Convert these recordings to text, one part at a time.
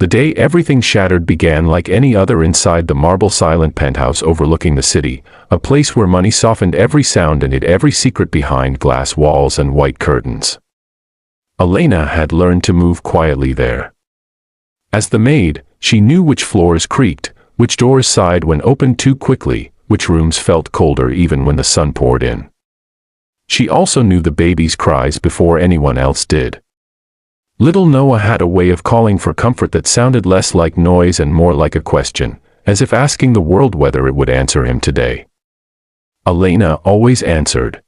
The day everything shattered began like any other inside the marble silent penthouse overlooking the city, a place where money softened every sound and hid every secret behind glass walls and white curtains. Elena had learned to move quietly there. As the maid, she knew which floors creaked, which doors sighed when opened too quickly, which rooms felt colder even when the sun poured in. She also knew the baby's cries before anyone else did. Little Noah had a way of calling for comfort that sounded less like noise and more like a question, as if asking the world whether it would answer him today. Elena always answered.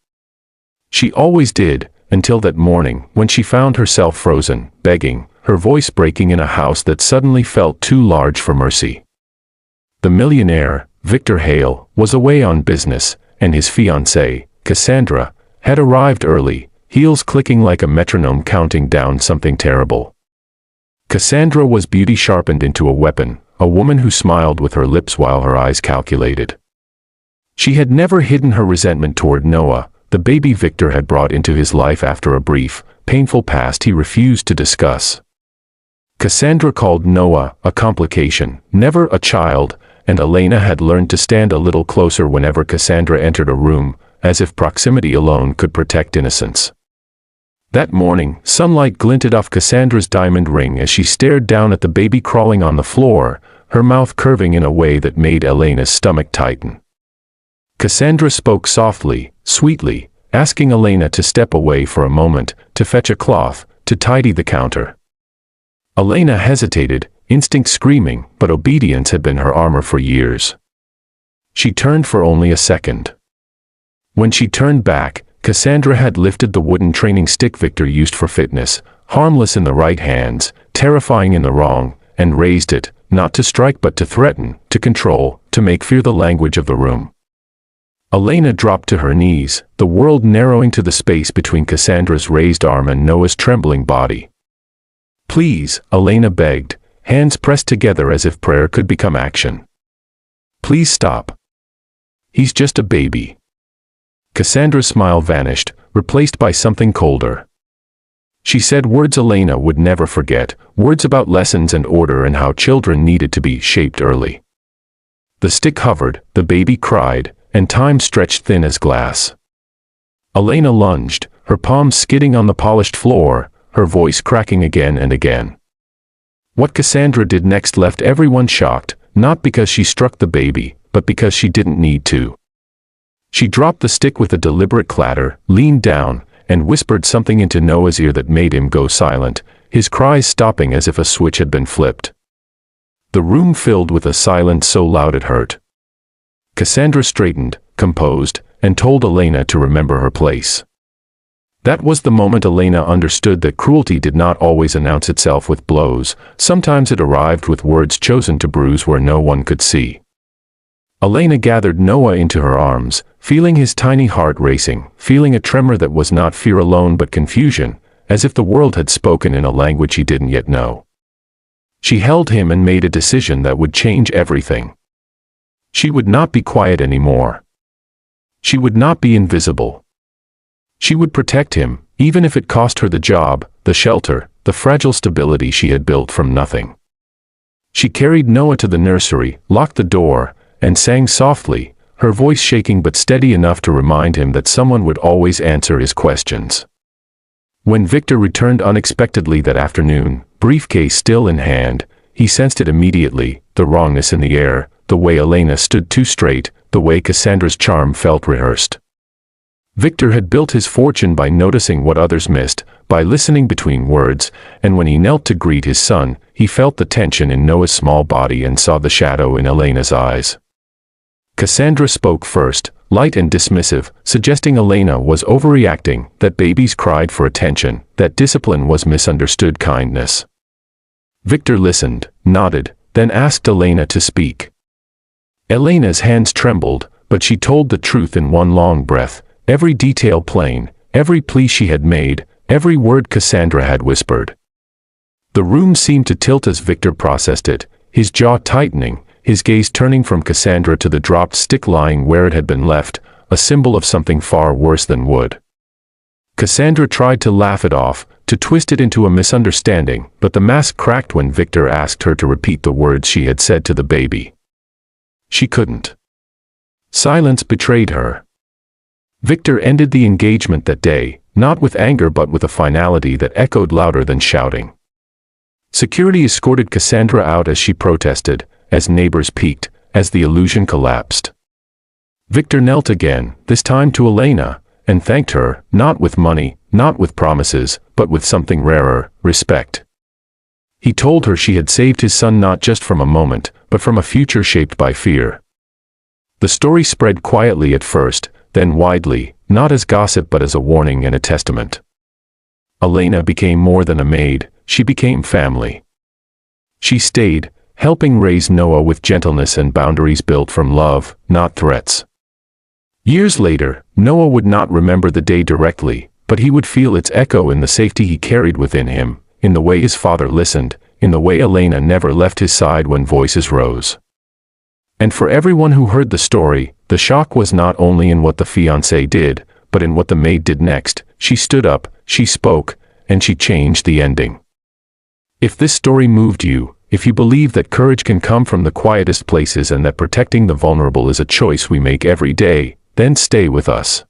She always did, until that morning when she found herself frozen, begging, her voice breaking in a house that suddenly felt too large for mercy. The millionaire, Victor Hale, was away on business, and his fiancée, Cassandra, had arrived early, heels clicking like a metronome counting down something terrible. Cassandra was beauty sharpened into a weapon, a woman who smiled with her lips while her eyes calculated. She had never hidden her resentment toward Noah, the baby Victor had brought into his life after a brief, painful past he refused to discuss. Cassandra called Noah a complication, never a child, and Elena had learned to stand a little closer whenever Cassandra entered a room, as if proximity alone could protect innocence. That morning, sunlight glinted off Cassandra's diamond ring as she stared down at the baby crawling on the floor, her mouth curving in a way that made Elena's stomach tighten. Cassandra spoke softly, sweetly, asking Elena to step away for a moment, to fetch a cloth, to tidy the counter. Elena hesitated, instinct screaming, but obedience had been her armor for years. She turned for only a second. When she turned back, Cassandra had lifted the wooden training stick Victor used for fitness, harmless in the right hands, terrifying in the wrong, and raised it, not to strike but to threaten, to control, to make fear the language of the room. Elena dropped to her knees, the world narrowing to the space between Cassandra's raised arm and Noah's trembling body. "Please," Elena begged, hands pressed together as if prayer could become action. "Please stop. He's just a baby." Cassandra's smile vanished, replaced by something colder. She said words Elena would never forget, words about lessons and order and how children needed to be shaped early. The stick hovered, the baby cried, and time stretched thin as glass. Elena lunged, her palms skidding on the polished floor, her voice cracking again and again. What Cassandra did next left everyone shocked, not because she struck the baby, but because she didn't need to. She dropped the stick with a deliberate clatter, leaned down, and whispered something into Noah's ear that made him go silent, his cries stopping as if a switch had been flipped. The room filled with a silence so loud it hurt. Cassandra straightened, composed, and told Elena to remember her place. That was the moment Elena understood that cruelty did not always announce itself with blows, sometimes it arrived with words chosen to bruise where no one could see. Elena gathered Noah into her arms, feeling his tiny heart racing, feeling a tremor that was not fear alone but confusion, as if the world had spoken in a language he didn't yet know. She held him and made a decision that would change everything. She would not be quiet anymore. She would not be invisible. She would protect him, even if it cost her the job, the shelter, the fragile stability she had built from nothing. She carried Noah to the nursery, locked the door, and sang softly, her voice shaking but steady enough to remind him that someone would always answer his questions. When Victor returned unexpectedly that afternoon, briefcase still in hand, he sensed it immediately, the wrongness in the air, the way Elena stood too straight, the way Cassandra's charm felt rehearsed. Victor had built his fortune by noticing what others missed, by listening between words, and when he knelt to greet his son, he felt the tension in Noah's small body and saw the shadow in Elena's eyes. Cassandra spoke first, light and dismissive, suggesting Elena was overreacting, that babies cried for attention, that discipline was misunderstood kindness. Victor listened, nodded, then asked Elena to speak. Elena's hands trembled, but she told the truth in one long breath, every detail plain, every plea she had made, every word Cassandra had whispered. The room seemed to tilt as Victor processed it, his jaw tightening, his gaze turning from Cassandra to the dropped stick lying where it had been left, a symbol of something far worse than wood. Cassandra tried to laugh it off, to twist it into a misunderstanding, but the mask cracked when Victor asked her to repeat the words she had said to the baby. She couldn't. Silence betrayed her. Victor ended the engagement that day, not with anger but with a finality that echoed louder than shouting. Security escorted Cassandra out as she protested, as neighbors peeked, as the illusion collapsed. Victor knelt again, this time to Elena, and thanked her, not with money, not with promises, but with something rarer, respect. He told her she had saved his son not just from a moment, but from a future shaped by fear. The story spread quietly at first, then widely, not as gossip but as a warning and a testament. Elena became more than a maid, she became family. She stayed, helping raise Noah with gentleness and boundaries built from love, not threats. Years later, Noah would not remember the day directly, but he would feel its echo in the safety he carried within him, in the way his father listened, in the way Elena never left his side when voices rose. And for everyone who heard the story, the shock was not only in what the fiancé did, but in what the maid did next. She stood up, she spoke, and she changed the ending. If this story moved you, if you believe that courage can come from the quietest places and that protecting the vulnerable is a choice we make every day, then stay with us.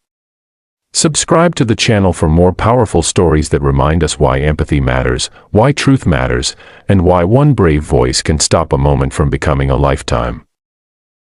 Subscribe to the channel for more powerful stories that remind us why empathy matters, why truth matters, and why one brave voice can stop a moment from becoming a lifetime.